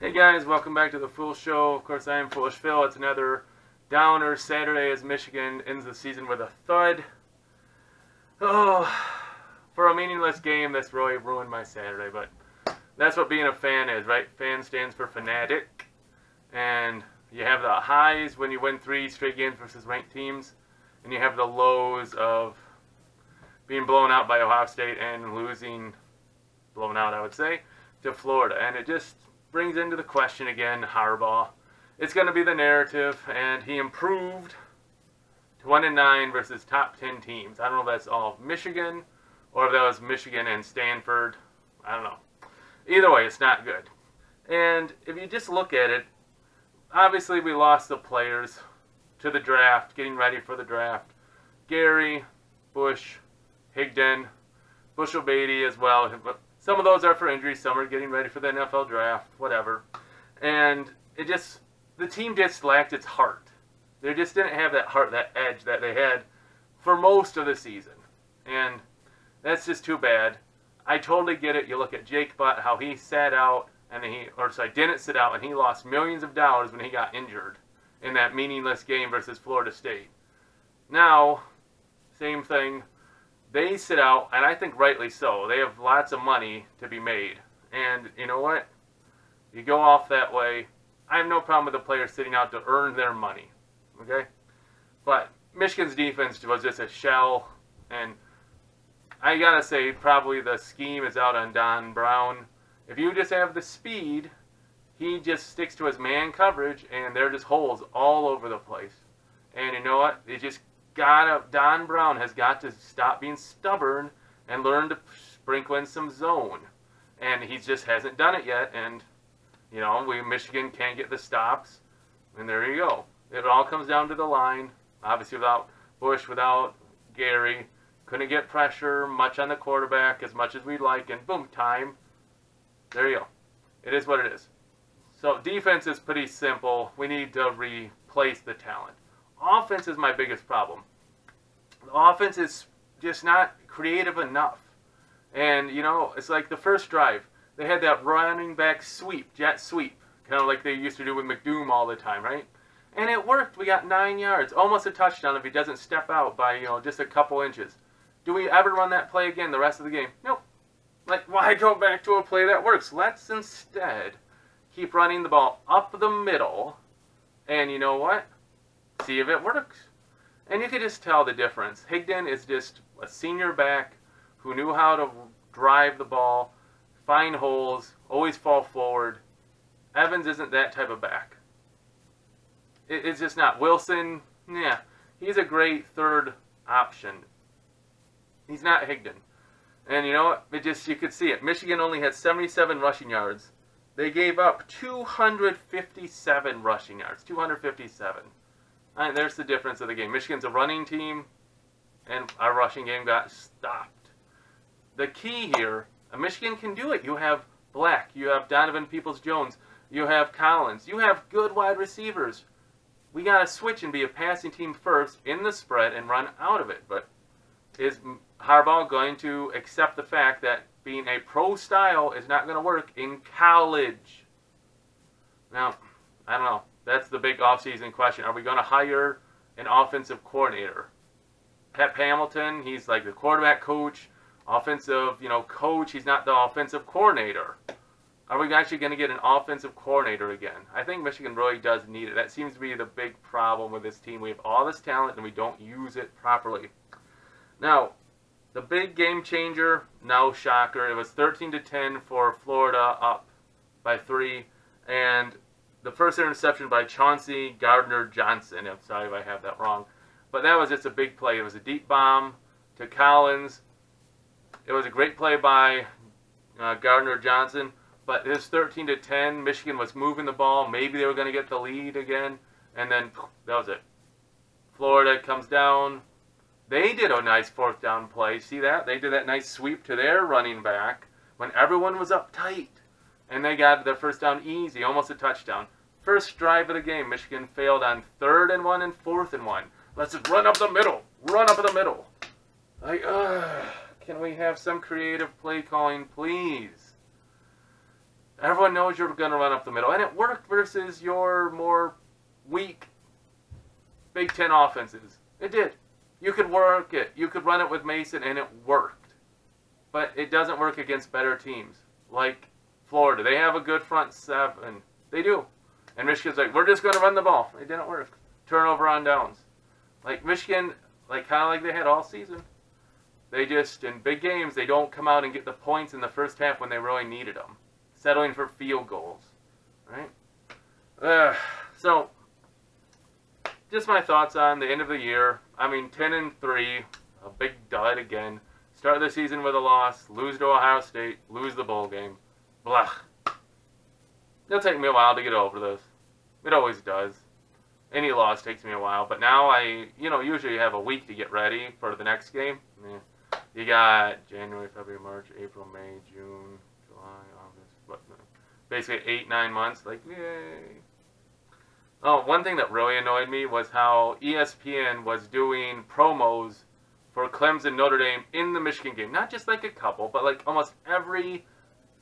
Hey guys, welcome back to the Fool Show. Of course, I am Foolish Phil. It's another downer Saturday as Michigan ends the season with a thud. Oh, for a meaningless game, this really ruined my Saturday, but that's what being a fan is, right? Fan stands for fanatic, and you have the highs when you win 3 straight games versus ranked teams, and you have the lows of being blown out by Ohio State and losing, blown out I would say, to Florida, and it just brings into the question again, Harbaugh. It's going to be the narrative, and he improved to 1-9 versus top 10 teams. I don't know if that's all of Michigan, or if that was Michigan and Stanford. I don't know. Either way, it's not good. And if you just look at it, obviously we lost the players to the draft, getting ready for the draft. Gary, Bush, Higdon, Bushel Beatty as well. Some of those are for injury, some are getting ready for the NFL draft, whatever. And it just, the team just lacked its heart. They just didn't have that heart, that edge that they had for most of the season. And that's just too bad. I totally get it. You look at Jake Butt, how he sat out, and didn't sit out, and he lost millions of dollars when he got injured in that meaningless game versus Florida State. Now, same thing. They sit out, and I think rightly so. They have lots of money to be made. And you know what? You go off that way. I have no problem with the players sitting out to earn their money. Okay? But Michigan's defense was just a shell. And I got to say, probably the scheme is out on Don Brown. If you just have the speed, he just sticks to his man coverage, and there are just holes all over the place. And you know what? Don Brown has got to stop being stubborn and learn to sprinkle in some zone. And he just hasn't done it yet. And, you know, Michigan can't get the stops. And there you go. It all comes down to the line. Obviously without Bush, without Gary. Couldn't get pressure much on the quarterback as much as we'd like. And boom, time. There you go. It is what it is. So defense is pretty simple. We need to replace the talent. Offense is my biggest problem. The offense is just not creative enough. And, you know, it's like the first drive. They had that running back sweep, jet sweep, kind of like they used to do with McDoom all the time, right? And it worked. We got 9 yards, almost a touchdown if he doesn't step out by, you know, just a couple inches. Do we ever run that play again the rest of the game? Nope. Like, why go back to a play that works? Let's instead keep running the ball up the middle. And you know what? See if it works. And you can just tell the difference. Higdon is just a senior back who knew how to drive the ball, find holes, always fall forward. Evans isn't that type of back. It's just not. Wilson, yeah, he's a great third option. He's not Higdon. And you know what? You could see it. Michigan only had 77 rushing yards. They gave up 257 rushing yards. 257. And there's the difference of the game. Michigan's a running team, and our rushing game got stopped. The key here, Michigan can do it. You have Black, you have Donovan Peoples-Jones, you have Collins, you have good wide receivers. We got to switch and be a passing team first in the spread and run out of it. But is Harbaugh going to accept the fact that being a pro style is not going to work in college? Now, I don't know. That's the big offseason question. Are we going to hire an offensive coordinator? Pep Hamilton, he's like the quarterback coach, offensive, coach. He's not the offensive coordinator. Are we actually going to get an offensive coordinator again? I think Michigan really does need it. That seems to be the big problem with this team. We have all this talent and we don't use it properly. Now, the big game changer, no shocker. It was 13-10 for Florida, up by 3, and the first interception by Chauncey Gardner-Johnson. I'm sorry if I have that wrong. But that was just a big play. It was a deep bomb to Collins. It was a great play by Gardner-Johnson. But it was 13-10. Michigan was moving the ball. Maybe they were going to get the lead again. And then that was it. Florida comes down. They did a nice fourth down play. See that? They did that nice sweep to their running back when everyone was up tight. And they got their first down easy, almost a touchdown. First drive of the game, Michigan failed on 3rd and 1 and 4th and 1. Let's just run up the middle. Run up the middle. Like, can we have some creative play calling, please? Everyone knows you're going to run up the middle. And it worked versus your more weak Big Ten offenses. It did. You could work it. You could run it with Mason, and it worked. But it doesn't work against better teams. Like Florida. They have a good front seven. They do. And Michigan's like, we're just going to run the ball. It didn't work. Turnover on downs. Like Michigan, like kind of like they had all season. They just, in big games, they don't come out and get the points in the first half when they really needed them. Settling for field goals. Right? So, just my thoughts on the end of the year. I mean, 10-3, a big dud again. Start the season with a loss, lose to Ohio State, lose the bowl game. Blah. It'll take me a while to get over this. It always does. Any loss takes me a while, but now I, usually have a week to get ready for the next game. Yeah. You got January, February, March, April, May, June, July, August, basically 8-9 months. Like, yay. Oh, one thing that really annoyed me was how ESPN was doing promos for Clemson Notre Dame in the Michigan game. Not just like a couple, but like almost every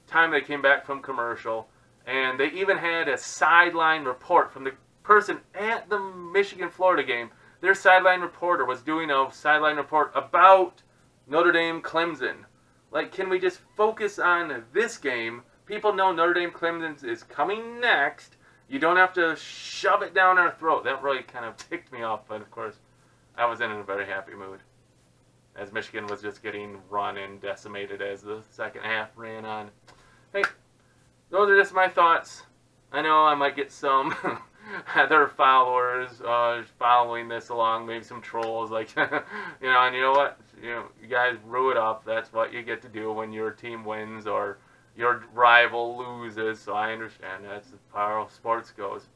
time they came back from commercial. And they even had a sideline report from the person at the Michigan-Florida game. Their sideline reporter was doing a sideline report about Notre Dame-Clemson. Like, can we just focus on this game? People know Notre Dame-Clemson is coming next. You don't have to shove it down our throat. That really kind of ticked me off, but of course, I was in a very happy mood. As Michigan was just getting run and decimated as the second half ran on. Hey, those are just my thoughts. I know I might get some other followers following this along, maybe some trolls, like, and you know what? You guys brew it up. That's what you get to do when your team wins or your rival loses, so I understand. That's how sports goes.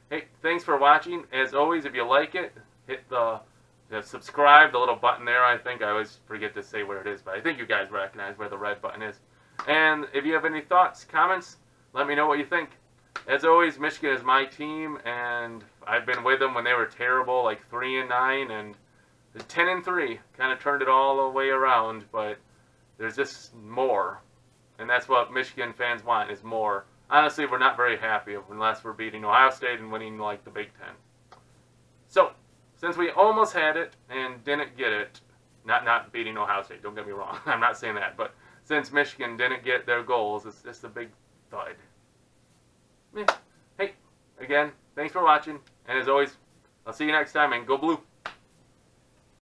Hey, thanks for watching. As always, if you like it, hit the subscribe, the little button there. I think I always forget to say where it is, but I think you guys recognize where the red button is. And if you have any thoughts, comments, let me know what you think. As always, Michigan is my team, and I've been with them when they were terrible, like 3-9, and 10-3. Kind of turned it all the way around, but there's just more. And that's what Michigan fans want, is more. Honestly, we're not very happy unless we're beating Ohio State and winning like the Big Ten. So, since we almost had it and didn't get it, not beating Ohio State, don't get me wrong, I'm not saying that, but since Michigan didn't get their goals, it's just a big thud. Hey, again, thanks for watching, and as always, I'll see you next time, and go Blue!